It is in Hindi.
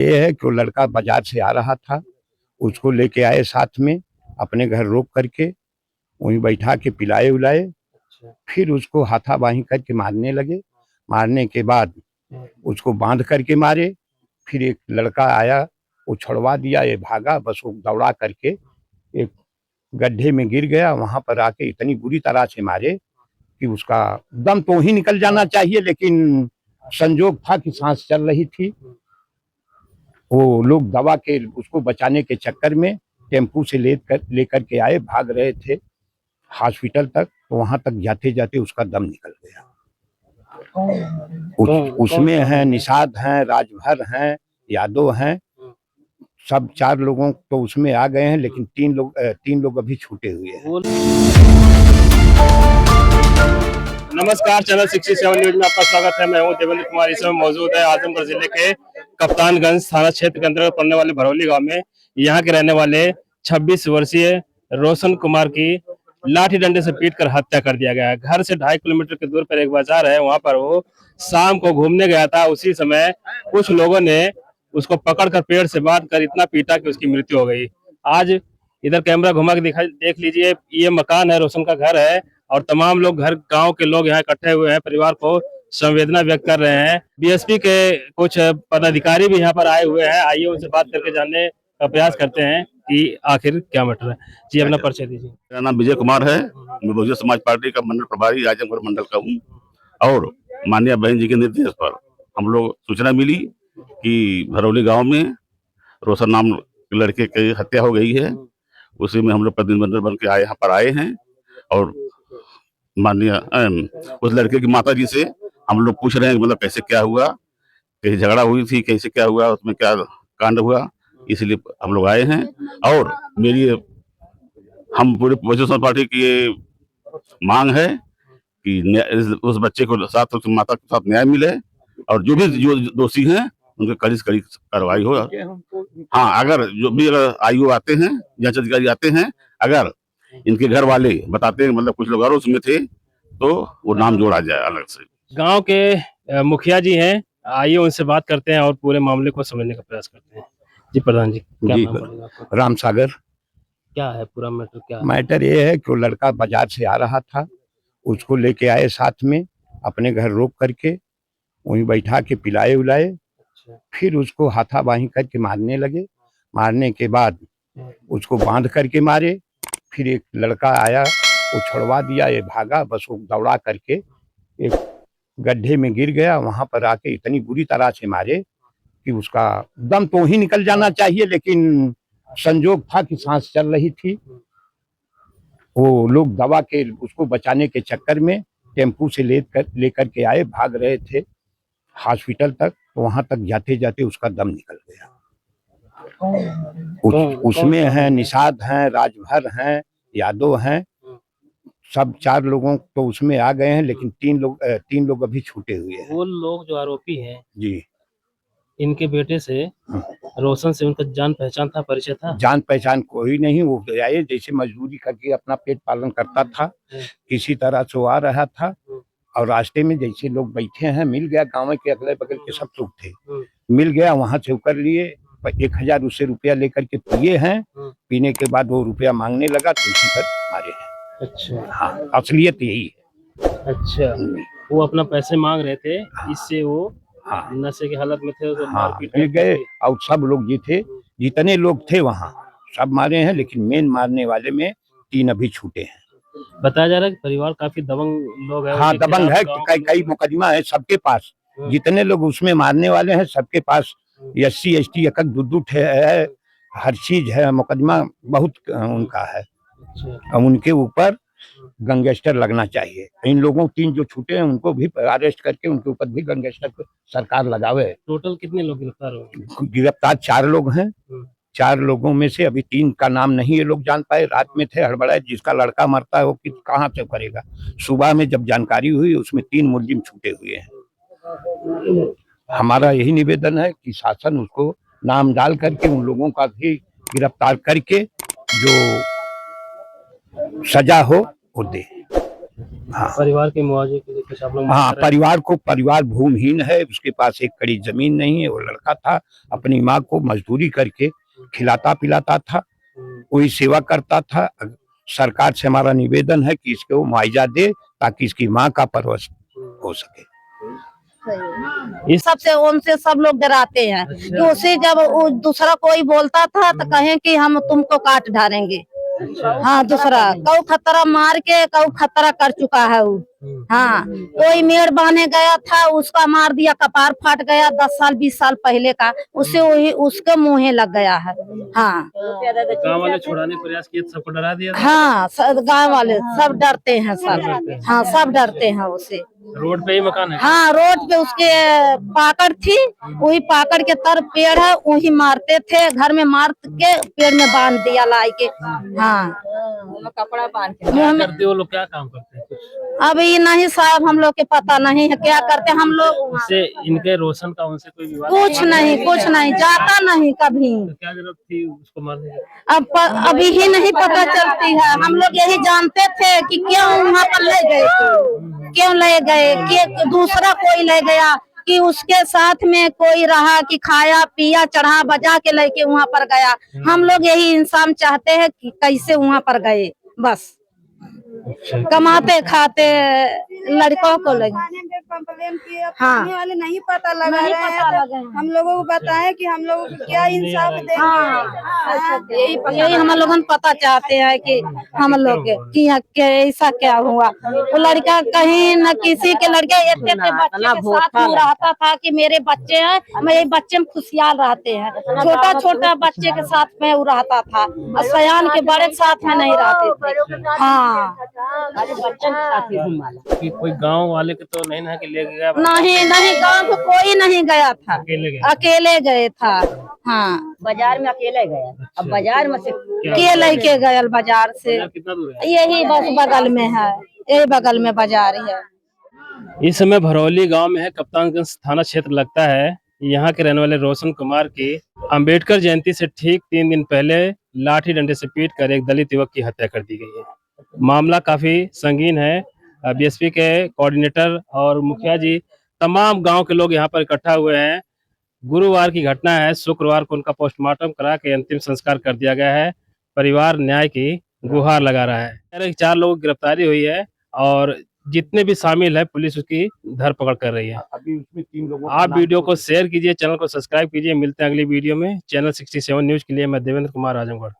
ये है कि वो लड़का बाजार से आ रहा था, उसको लेके आए साथ में, अपने घर रोक करके वहीं बैठा के पिलाए उलाए, फिर उसको हाथापाई करके मारने लगे। मारने के बाद उसको बांध करके मारे। फिर एक लड़का आया, वो छुड़वा दिया, ये भागा, बस वो दौड़ा करके एक गड्ढे में गिर गया। वहां पर आके इतनी बुरी तरह से मारे कि उसका दम तो ही निकल जाना चाहिए, लेकिन संजोग था कि सांस चल रही थी। वो लोग दवा के उसको बचाने के चक्कर में टेम्पू से लेकर के आए, भाग रहे थे हॉस्पिटल तक। तो वहां तक जाते जाते उसका दम निकल गया। उसमें हैं निषाद हैं, राजभर हैं, यादव हैं, सब 4 लोगों तो उसमें आ गए हैं, लेकिन 3 लोग अभी छूटे हुए हैं। नमस्कार, चैनल 67 न्यूज में आपका स्वागत है। मैं हूं देवेंद्र कुमार। इस समय मौजूद है आजमगढ़ जिले के कप्तानगंज थाना क्षेत्र के अंतर्गत पड़ने वाले भरौली गांव में। यहां के रहने वाले 26 वर्षीय रोशन कुमार की लाठी डंडे से पीटकर हत्या कर दिया गया है। घर से 2.5 किलोमीटर की दूर पर एक बाजार है, वहां पर वो शाम को घूमने गया था। उसी समय कुछ लोगों ने उसको पकड़कर पेड़ से बांधकर इतना पीटा कि उसकी मृत्यु हो गई। आज इधर कैमरा घुमा के देख लीजिए, ये मकान है, रोशन का घर है, और तमाम लोग घर गांव के लोग यहाँ इकट्ठे हुए हैं, परिवार को संवेदना व्यक्त कर रहे हैं। बीएसपी के कुछ पदाधिकारी भी यहाँ पर आए हुए हैं। आइए उनसे बात करके जानने का प्रयास करते हैं कि आखिर क्या मैटर है। जी, अपना परिचय दीजिए। मेरा नाम विजय कुमार है। मैं बहुजन समाज पार्टी का मंडल प्रभारी आजमगढ़ मंडल का हूँ। और माननीय बहन जी के निर्देश पर हम लोग सूचना मिली कि भरौली गांव में रोशन नाम के लड़के की हत्या हो गई है। उसी में हम लोग प्रतिनिधिमंडल बन के यहाँ पर आए हैं। और माननीय उस लड़के की माता जी से हम लोग पूछ रहे हैं, मतलब कैसे क्या हुआ, कहीं झगड़ा हुई थी, कैसे क्या हुआ, उसमें क्या कांड हुआ, इसलिए हम लोग आए हैं। और हम पूरे बहुजन समाज पार्टी की ये मांग है कि उस बच्चे को साथ, उस माता के साथ न्याय मिले, और जो दोषी हैं उनके कड़ी से कड़ी कार्रवाई हो। हाँ, अगर आयु आते हैं, जांच अधिकारी आते हैं, अगर इनके घर वाले बताते हैं, मतलब कुछ लोग और उसमें थे, तो वो नाम जोड़ा जाए अलग से। गांव के मुखिया जी हैं, आइए उनसे बात करते हैं और पूरे मामले को समझने का प्रयास करते हैं। जी प्रधान जी, क्या नाम पड़ेगा आपका? राम सागर। क्या है पूरा मैटर? क्या है? मैटर ये है कि वो लड़का बाजार से आ रहा था, उसको लेके आए साथ में, अपने घर रोक करके वहीं बैठा के पिलाए उलाए, फिर उसको हाथापाई करके मारने लगे। मारने के बाद उसको बांध करके मारे। फिर एक लड़का आया, वो छुड़वा दिया, ये भागा, बस वो दौड़ा करके एक गड्ढे में गिर गया। वहां पर आके इतनी बुरी तरह से मारे कि उसका दम तो ही निकल जाना चाहिए, लेकिन संजोग था कि सांस चल रही थी। वो लोग दवा के उसको बचाने के चक्कर में टेम्पू से लेकर के आए, भाग रहे थे हॉस्पिटल तक। तो वहां तक जाते जाते उसका दम निकल गया। उसमें हैं निषाद हैं, राजभर हैं, यादव हैं, सब 4 लोगों तो उसमें आ गए हैं, लेकिन 3 लोग अभी छूटे हुए हैं। वो लोग जो आरोपी हैं जी, इनके बेटे से, रोशन से उनका जान पहचान था, परिचय था? जान पहचान कोई नहीं। वो आए जैसे मजदूरी करके अपना पेट पालन करता था, किसी तरह से आ रहा था, और रास्ते में जैसे लोग बैठे हैं, मिल गया। गाँव के अगले बगल के सब लोग थे, मिल गया, वहां से उकर लिए 1000 उससे रुपया लेकर के पिए हैं। पीने के बाद वो रुपया मांगने लगा, तो उसी पर मारे हैं। अच्छा, हाँ, असलियत यही है। अच्छा, वो अपना पैसे मांग रहे थे, इससे वो हाँ, नशे की हालत में थे, तो हाँ, मारपीट मिल गए। और सब लोग जितने लोग थे वहाँ सब मारे हैं, लेकिन मेन मारने वाले में 3 अभी छूटे हैं। बताया जा रहा है कि परिवार काफी दबंग लोग हैं। हाँ, दबंग है, कई लोग मुकदमा है सबके पास। जितने लोग उसमें मारने वाले हैं सबके पास SC ST एक दुद्दू है, हर चीज है, मुकदमा बहुत उनका है। अच्छा, अब उनके ऊपर गैंगस्टर लगना चाहिए। इन लोगों 3 जो छूटे हैं उनको भी अरेस्ट करके उनके ऊपर भी गैंगस्टर सरकार लगावे। टोटल कितने लोग गिरफ्तार हुए? गिरफ्तार 4 लोग हैं। 4 लोगों में से अभी 3 का नाम नहीं ये लोग जान पाए। रात में थे, हड़बड़ाए, जिसका लड़का मरता है वो कहाँ से करेगा। सुबह में जब जानकारी हुई, उसमें 3 मुलजिम छूटे हुए हैं। हमारा यही निवेदन है कि शासन उसको नाम डाल करके उन लोगों का भी गिरफ्तार करके जो सजा हो वो दे। हाँ परिवार के मुआवजे के लिए कुछ आप लोग मांग हाँ, कर रहे परिवार भूमिहीन है, उसके पास एक कड़ी जमीन नहीं है। वो लड़का था, अपनी माँ को मजदूरी करके खिलाता पिलाता था, हैं? कोई सेवा करता था। सरकार से हमारा निवेदन है कि इसको मुआवजा दे ताकि इसकी माँ का परवरिश हो सके। इस सबसे उनसे सब लोग डराते हैं कि उसे जब वो दूसरा कोई बोलता था तो कहें कि हम तुमको काट डालेंगे। हाँ, दूसरा कऊ खतरा मार के कऊ खतरा कर चुका है वो। हाँ, कोई मेड़ बांधने गया था, उसका मार दिया, कपार फाट गया 10 साल 20 साल पहले का, उससे वही उसके मुँहे लग गया है। हाँ गांव वाले छुड़ाने का प्रयास किए तो सबको डरा दिया था? हाँ, गाँव वाले सब डरते हैं, सब हाँ सब डरते हैं उसे। रोड पे ही मकान है? हाँ, रोड पे उसके पाकड़ थी, वही पाकड़ के तर पेड़ है, वही मारते थे, घर में मार के पेड़ में बांध दिया लाई के। हाँ, कपड़ा बांध के। क्या करते हो लोग, क्या काम करते हैं कुछ? अभी नहीं साहब, हम लोग के पता नहीं है क्या करते हम लोग। इससे इनके रोशन का उनसे कोई विवाद? कुछ नहीं जाता नहीं कभी। तो क्या जरूरत थी उसको मारने की? अभी ही नहीं पता चलती है। हम लोग यही जानते थे कि क्यों वहाँ पर ले गए, क्यों ले गए, कि दूसरा कोई ले गया, कि उसके साथ में कोई रहा कि खाया पिया चढ़ा बजा के लेके वहाँ पर गया। हम लोग यही इंसान चाहते हैं कि कैसे वहाँ पर गए, बस कमाते खाते लड़कों को लगे। कंप्लेन किए, हाँ। थाने वाले नहीं पता लगा रहे हैं, तो हम लोगों को बताएं कि हम लोगों को क्या इंसाफ देंगे। हाँ, यही हम लोग पता चाहते हैं कि हम लोग कि ऐसा क्या हुआ। वो लड़का कहीं न किसी के लड़के इतने बच्चे के साथ में रहता था कि मेरे बच्चे हैं, मेरे बच्चे में खुशियाल रहते हैं। छोटा छोटा बच्चे के साथ में वो रहता था, और सयान के बड़े साथ में नहीं रहते थे। हाँ, कि कोई गांव वाले के तो नहीं ना कि ले गया? नहीं गांव में कोई नहीं गया था, अकेले गए? अकेले गए था। हाँ, बाजार में अकेले गया, अब बाजार में से के लेके गए बाजार से, बाजार कितना दूर है? यही बस बगल में है, यही बगल में बाजार है। इस समय भरौली गांव में है, कप्तानगंज थाना क्षेत्र लगता है। यहाँ के रहने वाले रोशन कुमार की अंबेडकर जयंती से ठीक 3 दिन पहले लाठी डंडे से पीट कर एक दलित युवक की हत्या कर दी गई है। मामला काफी संगीन है। बीएसपी के कोऑर्डिनेटर और मुखिया जी, तमाम गांव के लोग यहाँ पर इकट्ठा हुए हैं। गुरुवार की घटना है, शुक्रवार को उनका पोस्टमार्टम करा के अंतिम संस्कार कर दिया गया है। परिवार न्याय की गुहार लगा रहा है। 4 लोगों की गिरफ्तारी हुई है और जितने भी शामिल है पुलिस उसकी धरपकड़ कर रही है। अभी उसमें 3 लोगों आप वीडियो को शेयर कीजिए, चैनल को सब्सक्राइब कीजिए। मिलते हैं अगली वीडियो में। चैनल 67 न्यूज के लिए मैं देवेंद्र कुमार आजमगढ़।